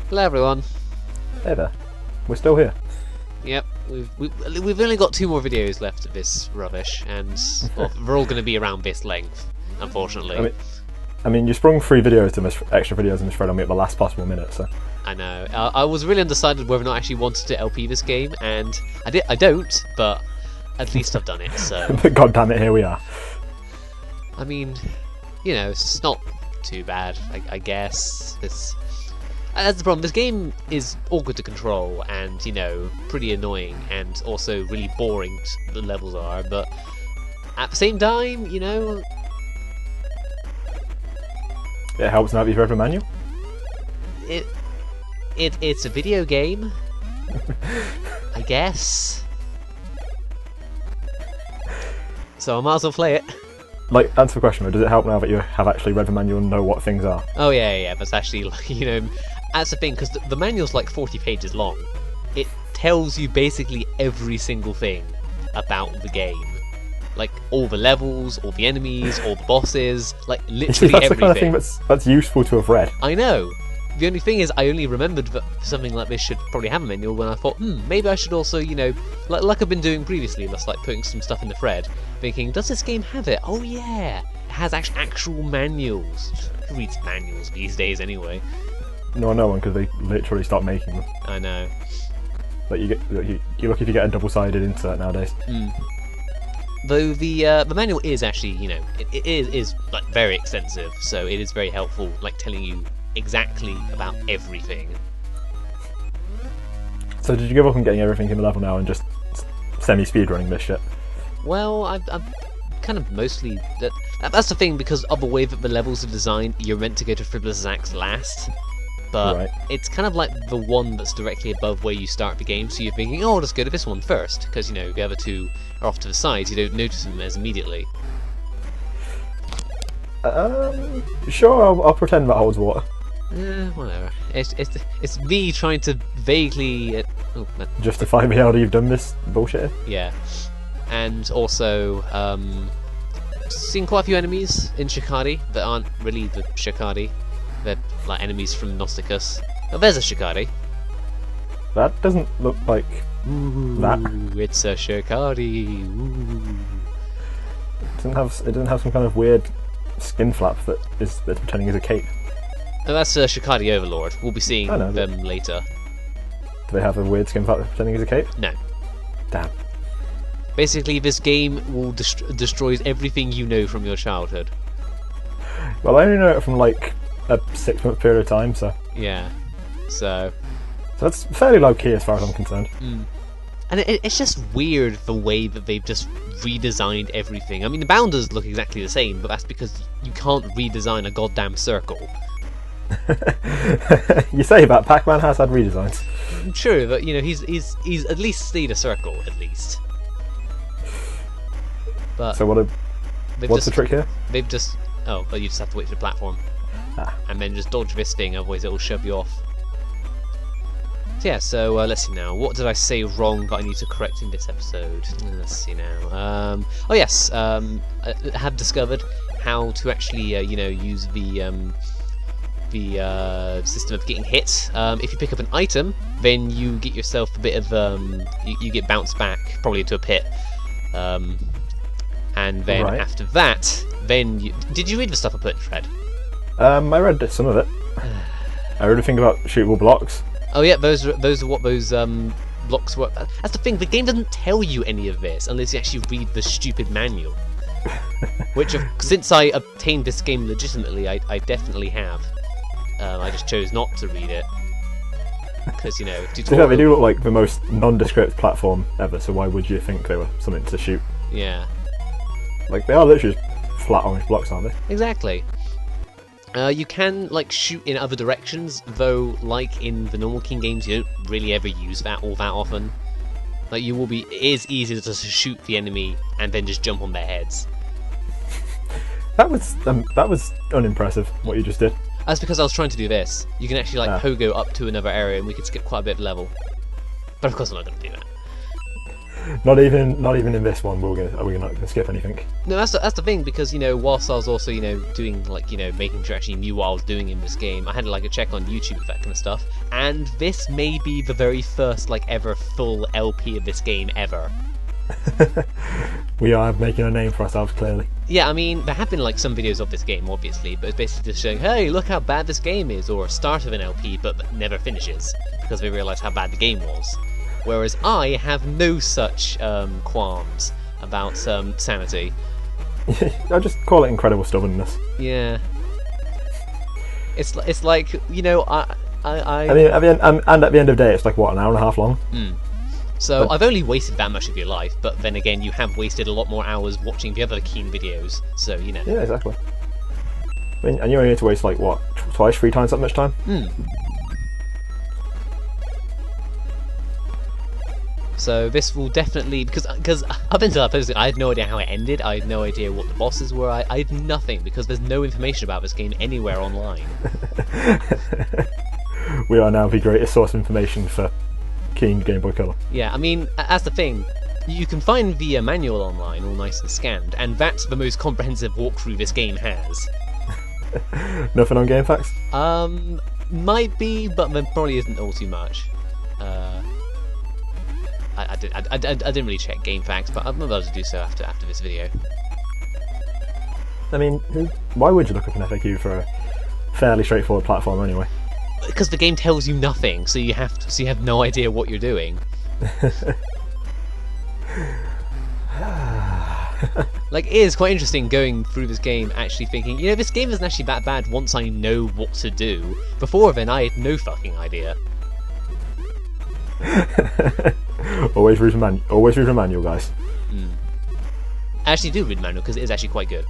Hello everyone. Hey there. We're still here. Yep, we've only got 2 more videos left of this rubbish, and well, they're all going to be around this length, unfortunately. I mean, you sprung 3 videos in this, extra videos in this thread on me at the last possible minute, so... I know. I was really undecided whether or not I actually wanted to LP this game, and I don't, but at least I've done it, so... But god damn it, here we are. I mean, you know, it's not too bad, I guess. That's the problem. This game is awkward to control and, you know, pretty annoying and also really boring, the levels are, but at the same time, you know... It helps now that you've read the manual? It's a video game, I guess. So I might as well play it. Like, answer the question, though, does it help now that you have actually read the manual and know what things are? Oh yeah, that's actually, like, you know... That's the thing, because the manual's like 40 pages long. It tells you basically every single thing about the game. Like, all the levels, all the enemies, all the bosses, like, literally that's everything. The kind of thing that's useful to have read. I know. The only thing is, I only remembered that something like this should probably have a manual when I thought, maybe I should also, you know, like I've been doing previously, just like putting some stuff in the thread, thinking, does this game have it? Oh yeah, it has actual manuals. Who reads manuals these days anyway? No one, because they literally stopped making them. I know. Like you're lucky if you get a double-sided insert nowadays. Though the manual is actually, you know, it is like very extensive, so it is very helpful, like telling you exactly about everything. So did you give up on getting everything in the level now and just semi-speedrunning this shit? Well, I've kind of mostly... That's the thing, because of the way that the levels are designed, you're meant to go to Frivolous Axe last. But right. It's kind of like the one that's directly above where you start the game, so you're thinking, oh, let's go to this one first, because, you know, the other 2 are off to the sides, you don't notice them as immediately. Sure, I'll pretend that holds water. Whatever. It's me trying to vaguely... justify me how you've done this bullshit. Yeah. And also, seen quite a few enemies in Shikari that aren't really the Shikari. They're like enemies from Gnosticus. Oh, there's a Shikari. That doesn't look like that. It's a Shikari. It doesn't have some kind of weird skin flap that's pretending is a cape. Oh, that's a Shikari Overlord. We'll be seeing them later. Do they have a weird skin flap that's pretending is a cape? No. Damn. Basically, this game will destroys everything you know from your childhood. Well, I only know it from like a 6-month period of time, so... Yeah. So that's fairly low-key as far as I'm concerned. And it's just weird the way that they've just redesigned everything. I mean, the bounders look exactly the same, but that's because you can't redesign a goddamn circle. You say that, Pac-Man has had redesigns. True, but, you know, he's at least stayed a circle, at least. But so what's the trick here? They've just... Oh, well, you just have to wait for the platform. And then just dodge this thing, otherwise it'll shove you off. So yeah, so let's see now. What did I say wrong that I need to correct in this episode? Let's see now. Oh yes, I have discovered how to actually, you know, use the system of getting hit. If you pick up an item, then you get yourself a bit of you get bounced back, probably into a pit. And then after that, then did you read the stuff I put in thread? I read some of it. I read a thing about shootable blocks. Oh yeah, those are what those blocks were. That's the thing. The game doesn't tell you any of this unless you actually read the stupid manual. Which, since I obtained this game legitimately, I definitely have. I just chose not to read it because, you know, tutorial... They do look like the most nondescript platform ever. So why would you think they were something to shoot? Yeah. Like, they are literally just flat orange blocks, aren't they? Exactly. You can, like, shoot in other directions, though, like in the normal King games, you don't really ever use that all that often. Like, it is easy to just shoot the enemy and then just jump on their heads. That was unimpressive, what you just did. That's because I was trying to do this. You can actually, like, pogo up to another area and we could skip quite a bit of level. But of course I'm not going to do that. Not even in this one are we not going to skip anything. No, that's the thing, because whilst I was also doing making sure I actually knew what I was doing in this game, I had a check on YouTube of that kind of stuff, and this may be the very first ever full LP of this game ever. We are making a name for ourselves, clearly. Yeah, I mean, there have been some videos of this game, obviously, but it's basically just showing, hey, look how bad this game is, or start of an LP but never finishes, because they realise how bad the game was. Whereas I have no such qualms about sanity. I just call it incredible stubbornness. Yeah. It's like, I mean, at the end of the day, it's what, an hour and a half long? So I've only wasted that much of your life, but then again, you have wasted a lot more hours watching the other Keen videos, so Yeah, exactly. I mean, and you only need to waste what, twice, 3 times that much time? So this will definitely, because up until I posted, I had no idea how it ended. I had no idea what the bosses were. I had nothing, because there's no information about this game anywhere online. We are now the greatest source of information for Keen Game Boy Color. Yeah, I mean, that's the thing. You can find the manual online, all nice and scanned, and that's the most comprehensive walkthrough this game has. Nothing on GameFAQs? Might be, but there probably isn't all too much. I didn't really check GameFAQs, but I'm about to do so after this video. I mean, why would you look up an FAQ for a fairly straightforward platform anyway? Because the game tells you nothing, so you have no idea what you're doing. It is quite interesting going through this game, actually thinking, this game isn't actually that bad once I know what to do. Before then, I had no fucking idea. Always read the manual, guys. I actually do read the manual, because it is actually quite good.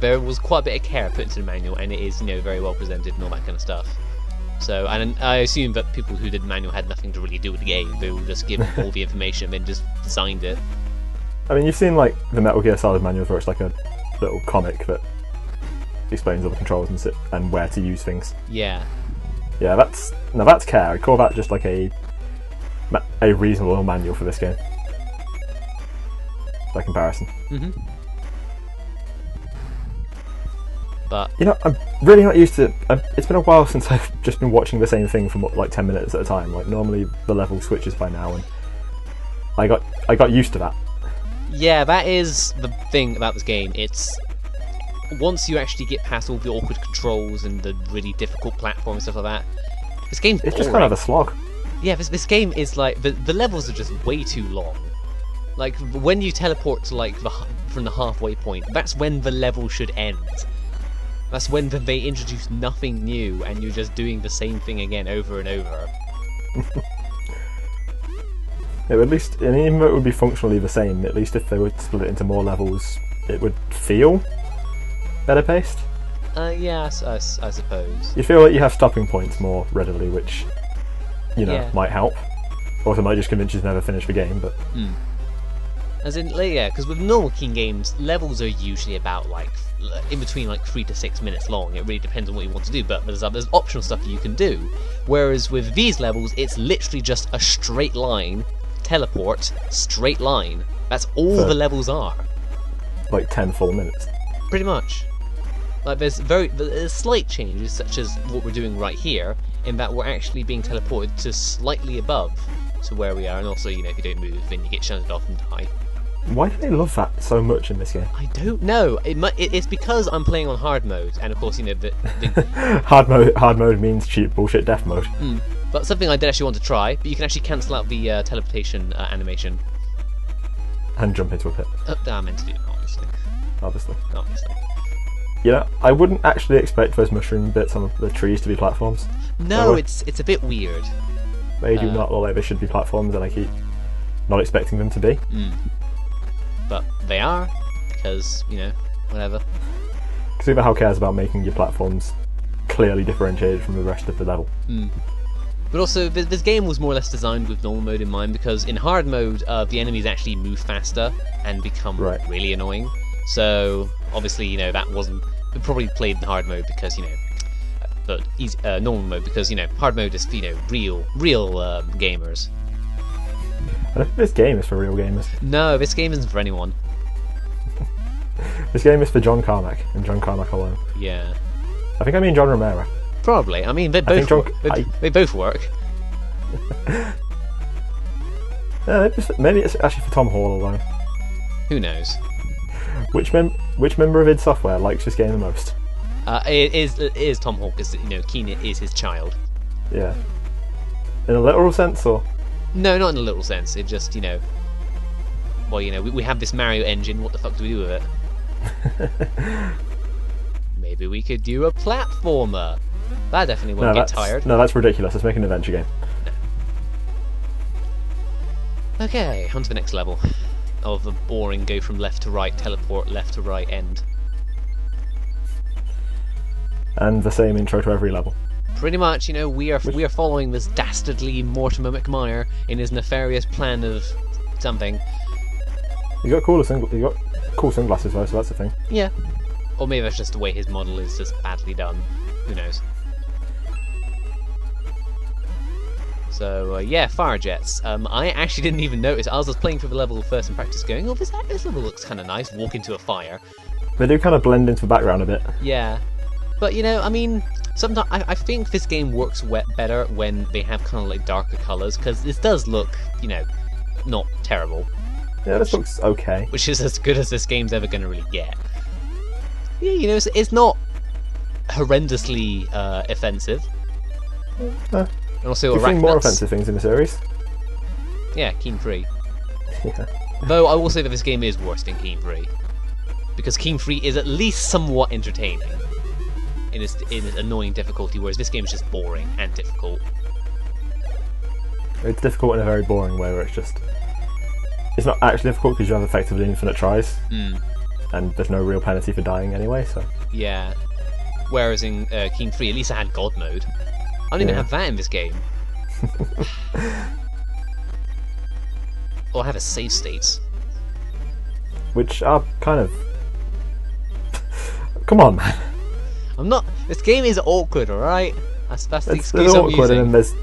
There was quite a bit of care put into the manual, and it is, very well presented and all that kind of stuff. So, and I assume that people who did the manual had nothing to really do with the game. They were just given all the information and then just designed it. I mean, you've seen, the Metal Gear Solid manuals where it's a little comic that explains all the controls and where to use things. Yeah. Yeah, that's care. I call that just a reasonable manual for this game. By comparison. But I'm really not used to. It's been a while since I've just been watching the same thing for 10 minutes at a time. Normally the level switches by now, and I got used to that. Yeah, that is the thing about this game. It's once you actually get past all the awkward controls and the really difficult platform and stuff like that, this game's boring. It's just kind of a slog. Yeah, this game is the levels are just way too long. When you teleport to from the halfway point, that's when the level should end. That's when they introduce nothing new and you're just doing the same thing again over and over. At least, and even though it would be functionally the same, at least if they would split it into more levels, it would feel better paced. Yeah, I suppose. You feel like you have stopping points more readily, which, might help. Also might just convince you to never finish the game, but... As in, yeah, because with normal Keen games, levels are usually about, in between 3 to 6 minutes long. It really depends on what you want to do, but there's optional stuff you can do. Whereas with these levels, it's literally just a straight line, teleport, straight line. That's all the levels are. 10 full minutes. Pretty much. There's slight changes, such as what we're doing right here, in that we're actually being teleported to slightly above to where we are, and also, if you don't move, then you get shunted off and die. Why do they love that so much in this game? I don't know. It's because I'm playing on hard mode, and of course, the hard mode means cheap bullshit death mode. But something I did actually want to try, but you can actually cancel out the teleportation animation. And jump into a pit. I meant to do that, obviously. I wouldn't actually expect those mushroom bits on the trees to be platforms. No, it's a bit weird. They do not look like they should be platforms, and I keep not expecting them to be. But they are, because, whatever. Super How cares about making your platforms clearly differentiated from the rest of the level. But also, this game was more or less designed with normal mode in mind, because in hard mode, the enemies actually move faster and become really annoying. So, obviously, that wasn't... We probably played in hard mode because, but normal mode because, hard mode is, real gamers. I don't think this game is for real gamers. No, this game isn't for anyone. This game is for John Carmack, and John Carmack alone. Yeah. I think I mean John Romero. Probably. I mean, they both they both work. Yeah, maybe it's actually for Tom Hall alone. Who knows? Which member of id Software likes this game the most? It is Tom Hall, because Keen is his child. Yeah. In a literal sense, or? No, not in a literal sense. It just well, we have this Mario engine. What the fuck do we do with it? Maybe we could do a platformer. That definitely won't get tired. No, that's ridiculous. Let's make an adventure game. No. Okay, on to the next level of a boring go from left to right, teleport left to right end. And the same intro to every level. Pretty much, we are following this dastardly Mortimer McMire in his nefarious plan of something. You got cool sunglasses though, so that's the thing. Yeah. Or maybe that's just the way his model is just badly done. Who knows? So, yeah, fire jets. I actually didn't even notice. I was just playing through the level first in practice going, oh, this level looks kind of nice. Walk into a fire. They do kind of blend into the background a bit. Yeah. But, I mean, sometimes I think this game works better when they have kind of like darker colours, because this does look, not terrible. Yeah, this looks okay. Which is as good as this game's ever going to really get. Yeah, it's not horrendously offensive. And also, we've seen more offensive things in the series. Yeah, Keen 3. Yeah. Though I will say that this game is worse than Keen 3. Because Keen 3 is at least somewhat entertaining in its annoying difficulty, whereas this game is just boring and difficult. It's difficult in a very boring way, where it's not actually difficult because you have effectively infinite tries. And there's no real penalty for dying anyway, so... Yeah. Whereas in Keen 3, at least I had God mode. I don't even have that in this game. Or I have a save states. Which are kind of... Come on, man. I'm not... This game is awkward, alright? That's the excuse it's I'm awkward, using. and then there's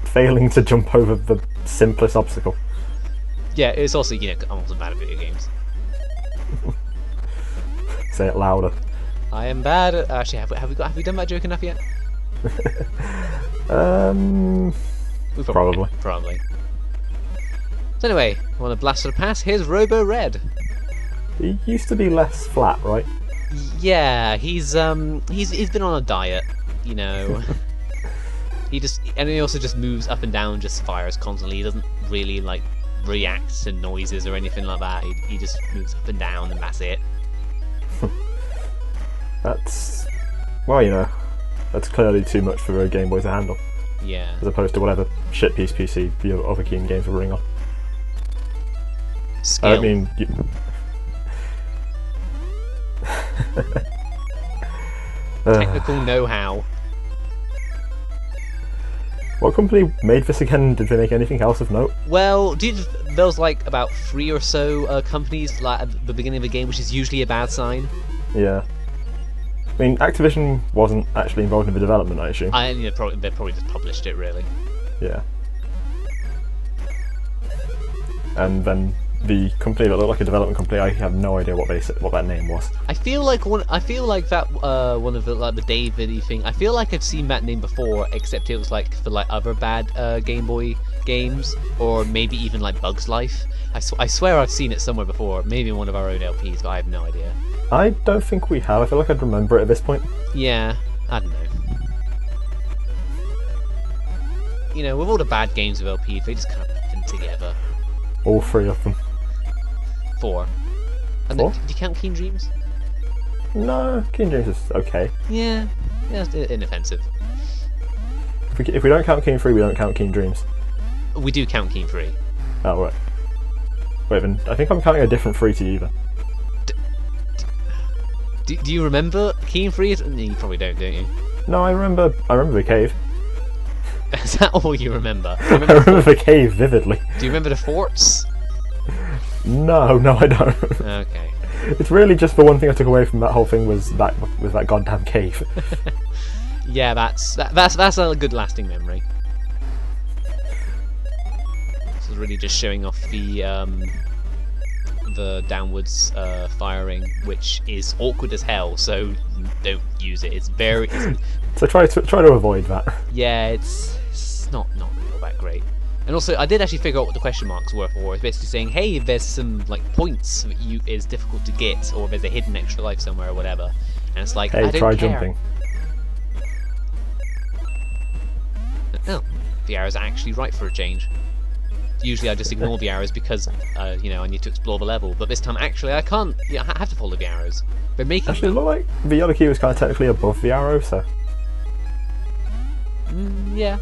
failing to jump over the simplest obstacle. Yeah, it's also, I'm also bad at video games. Say it louder. I am bad at... Actually, have we done that joke enough yet? We probably. Probably. So anyway, want to blast for the pass? Here's Robo Red. He used to be less flat, right? Yeah, he's been on a diet, he also just moves up and down, just fires constantly. He doesn't really react to noises or anything like that. He just moves up and down, and that's it. That's that's clearly too much for a Game Boy to handle. Yeah. As opposed to whatever shitpiece PC the other Keen games were running on. Skill. I don't mean. Technical know-how. What company made this again? Did they make anything else of note? Well, there was about 3 or so companies at the beginning of the game, which is usually a bad sign. Yeah. I mean, Activision wasn't actually involved in the development, I assume. They probably just published it, really. Yeah. And then the company that looked like a development company, I have no idea what that name was. I feel like one of the David-y thing. I feel like I've seen that name before, except it was for other bad Game Boy games, or maybe even Bugs Life. I swear I've seen it somewhere before, maybe in one of our own LPs, but I have no idea. I don't think we have. I feel like I'd remember it at this point. Yeah, I don't know. With all the bad games of LP, they just kind of fit together. All 3 of them. 4. And 4? Do you count Keen Dreams? No, Keen Dreams is okay. Yeah, it's inoffensive. If we don't count Keen 3, we don't count Keen Dreams. We do count Keen 3. Oh, right. Wait, then, I think I'm counting a different 3 to you then. Do you remember Keen 3? You probably don't you? No, I remember the cave. Is that all you remember? I remember the cave vividly. Do you remember the forts? No, I don't. Okay. It's really just the one thing I took away from that whole thing was that goddamn cave. Yeah, that's a good lasting memory. So really just showing off the downwards firing, which is awkward as hell. So don't use it. It's very. So try to avoid that. Yeah, it's not really all that great. And also, I did actually figure out what the question marks were for. It's basically saying, hey, if there's some like points that is difficult to get, or if there's a hidden extra life somewhere or whatever. And it's like, hey, I don't try care. jumping. Oh, the arrows are actually right for a change. Usually I just ignore the arrows because, you know, I need to explore the level. But this time, actually, I can't. Yeah, I have to follow the arrows. They're making. Actually, it looked like the other key was kind of technically above the arrow, so. Yeah.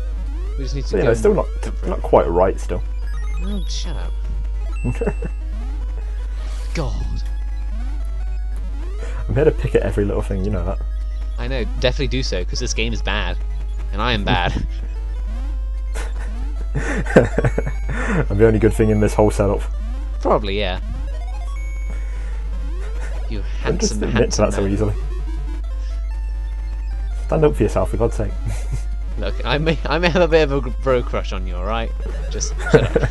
We just need to. So, you know, it's still not quite right still. Oh, shut up. God. I'm here to pick at every little thing, you know that. I know, definitely do so, because this game is bad. And I am bad. I'm the only good thing in this whole setup. Probably, yeah. You Don't just handsome, admit to handsome that so man. easily. Stand up for yourself, for God's sake. Look, I may have a bit of a bro crush on you, alright? Just shut up.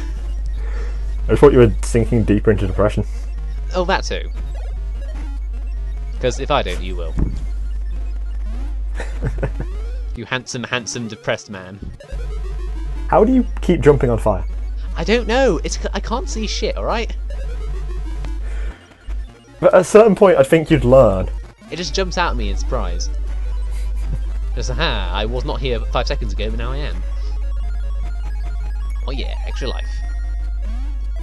I thought you were sinking deeper into depression. Oh, that too. Because if I don't, you will. You handsome, depressed man. How do you keep jumping on fire? I don't know. I can't see shit. All right. But at a certain point, I think you'd learn. It just jumps out at me in surprise. Just aha! I was not here 5 seconds ago, but now I am. Oh yeah, extra life.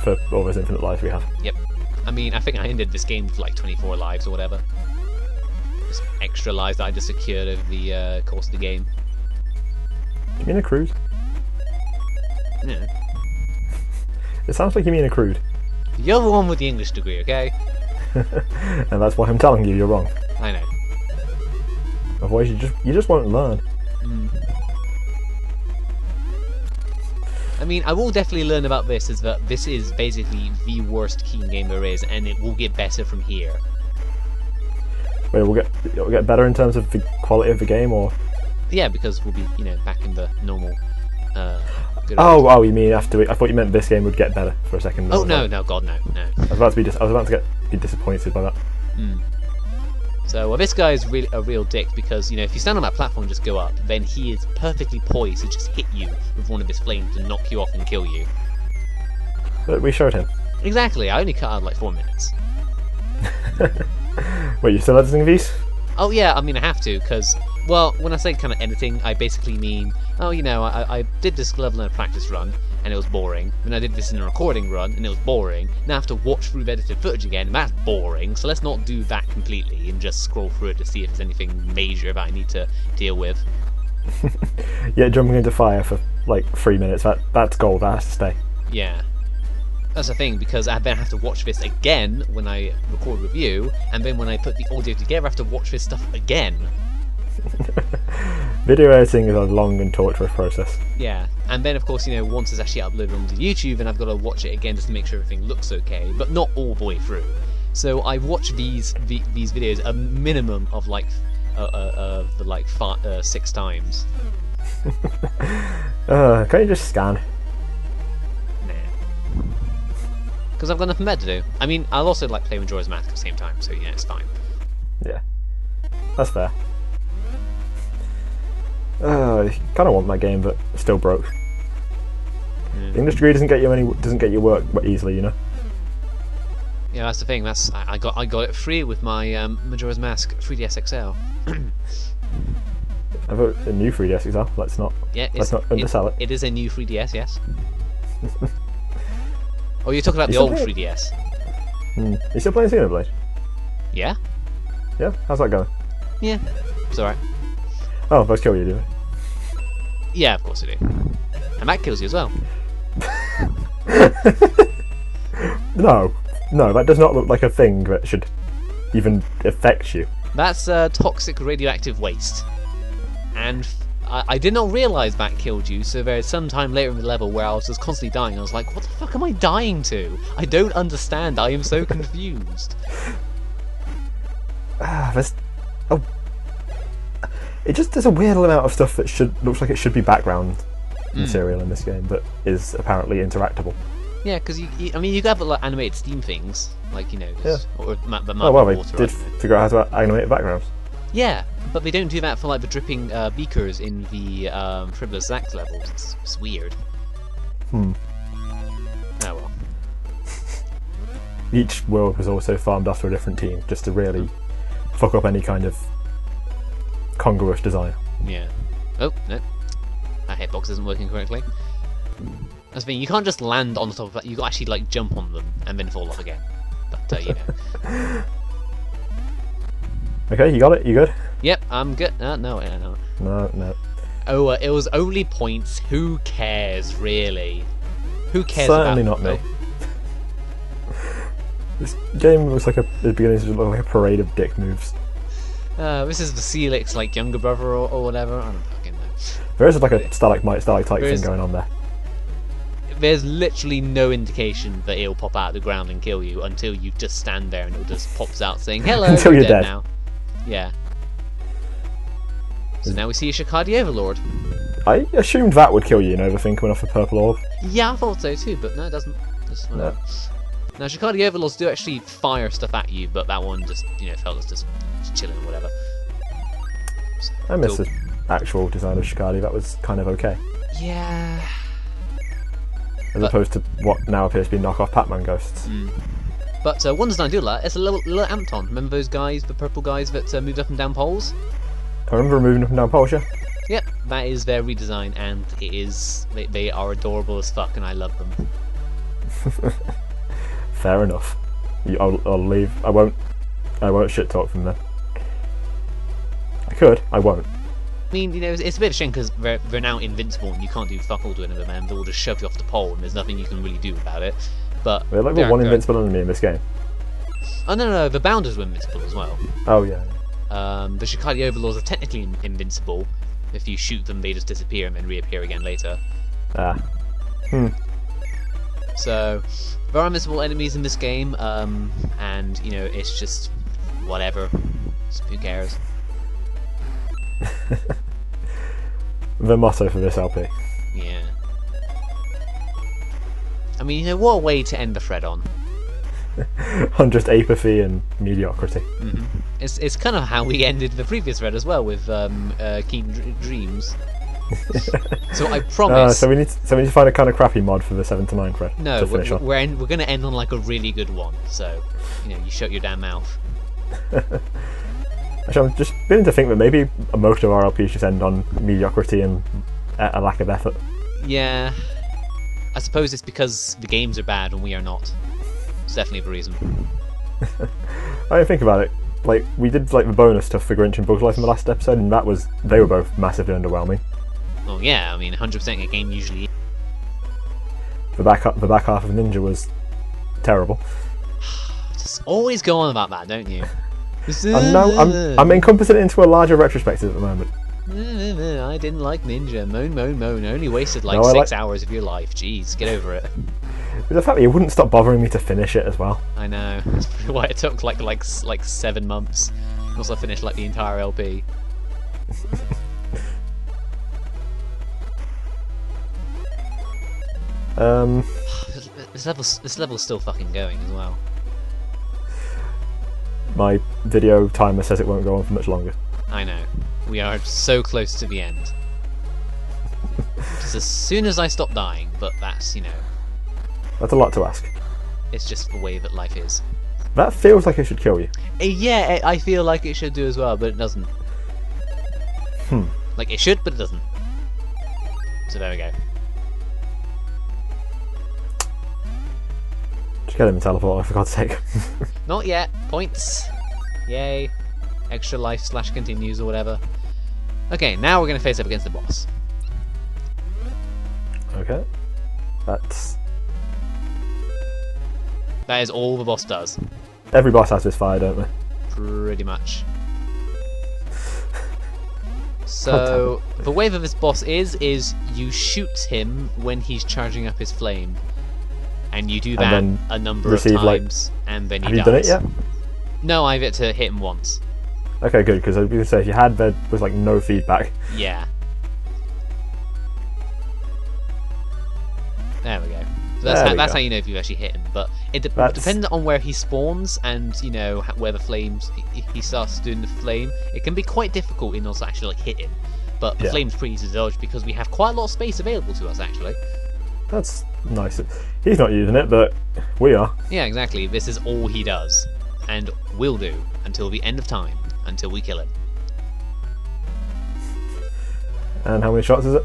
For all those infinite lives we have. Yep. I mean, I think I ended this game with like 24 lives or whatever. Just extra lives that I just secured over the course of the game. You mean a crude? Yeah. It sounds like you mean a crude. You're the one with the English degree, okay? And that's why I'm telling you you're wrong. I know. Otherwise you just won't learn. I mean, I will definitely learn about this, is that this is basically the worst Keen game there is, and it will get better from here. Wait, it'll get better in terms of the quality of the game, or? Yeah, because we'll be, you know, back in the normal. Good Oh, you mean after? I thought you meant this game would get better for a second. Oh no, God, no. I was about to be disappointed by that. So, well, this guy is really a real dick because, you know, if you stand on that platform and just go up, then he is perfectly poised to just hit you with one of his flames and knock you off and kill you. But we showed him. Exactly, I only cut out like 4 minutes. Wait, you still editing these? Oh yeah, I mean I have to, because, well, when I say kind of editing, I basically mean, oh, you know, I did this level in a practice run, and it was boring. Then I did this in a recording run, and it was boring. Now I have to watch through the edited footage again, and that's boring, so let's not do that completely, and just scroll through it to see if there's anything major that I need to deal with. Yeah, jumping into fire for like 3 minutes, that's gold, that has to stay. Yeah. That's the thing, because I then have to watch this again when I record with you, and then when I put the audio together I have to watch this stuff again. Video editing is a long and torturous process. Yeah, and then of course, you know, once it's actually uploaded onto YouTube, then I've got to watch it again just to make sure everything looks okay, but not all the way through. So I watch these videos a minimum of like 6 times. Can't you just scan? Nah. Because I've got nothing better to do. I mean, I'll also like play Majora's Mask at the same time, so yeah, it's fine. Yeah, that's fair. Kind of want that game, but it's still broke. The English degree doesn't get you work easily, you know. Yeah, that's the thing. I got it free with my Majora's Mask 3DS XL. I've got a new 3DS XL. Let's not undersell it. It is a new 3DS, yes. Oh, you're talking about the still old playing 3DS. You still playing Xenoblade? Yeah. Yeah. How's that going? Yeah. It's alright. Oh, those kill you, do they? Yeah, of course it do. And that kills you as well. No, that does not look like a thing that should even affect you. That's toxic radioactive waste. And I did not realise that killed you, so there's some time later in the level where I was just constantly dying. I was like, what the fuck am I dying to? I don't understand. I am so confused. It just there's a weird amount of stuff that looks like it should be background. material in this game, but is apparently interactable. Yeah, because I mean, you have like animated Steam things, like just, or the Oh well, they water, did figure out how to animate backgrounds. Yeah, but they don't do that for like the dripping beakers in the Frivolous Zax levels. It's weird. Oh well. Each world was also farmed after a different team, just to really fuck up any kind of congruous design. Yeah. Oh no, that hitbox isn't working correctly. That's the thing. You can't just land on the top of that. You got to actually like jump on them and then fall off again. But Okay, you got it. You good? Yep, I'm good. No. No. Oh, it was only points. Who cares, really? Who cares? Certainly not me. This game looks like it's beginning to look like a parade of dick moves. This is the Celix like younger brother or whatever. I don't fucking know. There is like a stalagmite thing going on there. There's literally no indication that it'll pop out of the ground and kill you until you just stand there and it just pops out saying hello. Until you're dead now. Yeah. So now we see a Shikadi Overlord. I assumed that would kill you, the thing coming off the purple orb. Yeah, I thought so too, but no, it doesn't. No. Now Shikadi Overlords do actually fire stuff at you, but that one just felt as just chilling or whatever. So, I miss the actual design of Shikadi. That was kind of okay. Yeah. As opposed to what now appears to be knockoff Pac-Man ghosts. But one design I do like is a little Ampton. Remember those guys, the purple guys that moved up and down poles? I remember moving up and down poles, yeah. Yep, that is their redesign, and it is they are adorable as fuck, and I love them. Fair enough. I'll leave. I won't shit talk from them. I could. I won't. I mean, it's a bit of a shame because they're now invincible and you can't do fuck all to any of them, and they'll just shove you off the pole and there's nothing you can really do about it. But they're like the one invincible enemy in this game. Oh no, the Bounders were invincible as well. Oh yeah. The Shikadi Overlords are technically invincible. If you shoot them, they just disappear and then reappear again later. So there are invincible enemies in this game, and it's just whatever. Who cares? The motto for this LP. Yeah. I mean, what a way to end the thread on. On just apathy and mediocrity. It's kind of how we ended the previous thread as well with Keen Dreams. So I promise. So we need to find a kind of crappy mod for the 7 to 9 thread. No, we're going to end on like a really good one. So you shut your damn mouth. Actually, I'm just beginning to think that maybe most of our LPs just end on mediocrity and a lack of effort. Yeah, I suppose it's because the games are bad and we are not. It's definitely the reason. I didn't think about it. Like, we did like the bonus stuff for Grinch and Bug's Life in the last episode, and they were both massively underwhelming. Oh yeah, I mean, 100% a game usually. The back half of Ninja was terrible. Just always go on about that, don't you? I'm encompassing it into a larger retrospective at the moment. I didn't like Ninja. Moan. Only wasted like 6 hours of your life. Jeez, get over it. But the fact that you wouldn't stop bothering me to finish it as well. I know. That's probably why it took like 7 months. Also, I finished like the entire LP. This level's still fucking going as well. My video timer says it won't go on for much longer. I know. We are so close to the end. Just as soon as I stop dying, but that's, That's a lot to ask. It's just the way that life is. That feels like it should kill you. Yeah, I feel like it should do as well, but it doesn't. Like, it should, but it doesn't. So there we go. Just get him a teleporter, for God's sake. Not yet. Points. Yay. Extra life / continues or whatever. Okay, now we're going to face up against the boss. Okay. That is all the boss does. Every boss has this fire, don't they? Pretty much. So, the way that this boss is you shoot him when he's charging up his flame. And you do that a number of times, and then he dies. Have you done it yet? No, I've yet to hit him once. Okay, good, because I was going to say, if you had, there was like no feedback. Yeah. There we go. So that's how you know if you actually hit him. But it depends on where he spawns and where the flames he starts doing the flame. It can be quite difficult in us actually like hitting. But the flame's pretty easy to dodge because we have quite a lot of space available to us actually. That's nice. He's not using it, but we are. Yeah, exactly. This is all he does, and will do until the end of time, until we kill him. And how many shots is it?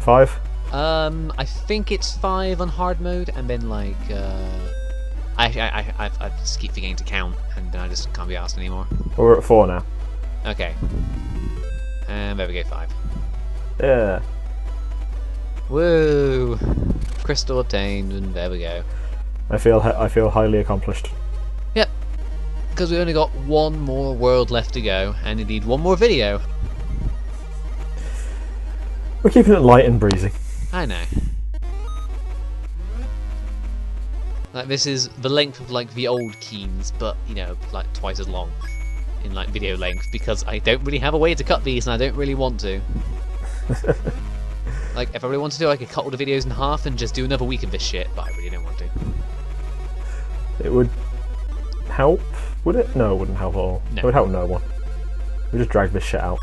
5? I think it's 5 on hard mode, and then like I just keep forgetting to count, and then I just can't be asked anymore. Well, we're at 4 now. Okay. And there we go, 5. Yeah. Woo! Crystal obtained, and there we go. I feel highly accomplished. Yep. Because we only got one more world left to go, and indeed one more video. We're keeping it light and breezy. I know. Like this is the length of like the old Keens, but like twice as long in like video length because I don't really have a way to cut these, and I don't really want to. Like if I really wanted to, I could cut all the videos in half and just do another week of this shit, but I really don't want to. It would help, would it? No, it wouldn't help at all. No. It would help no one. We just drag this shit out.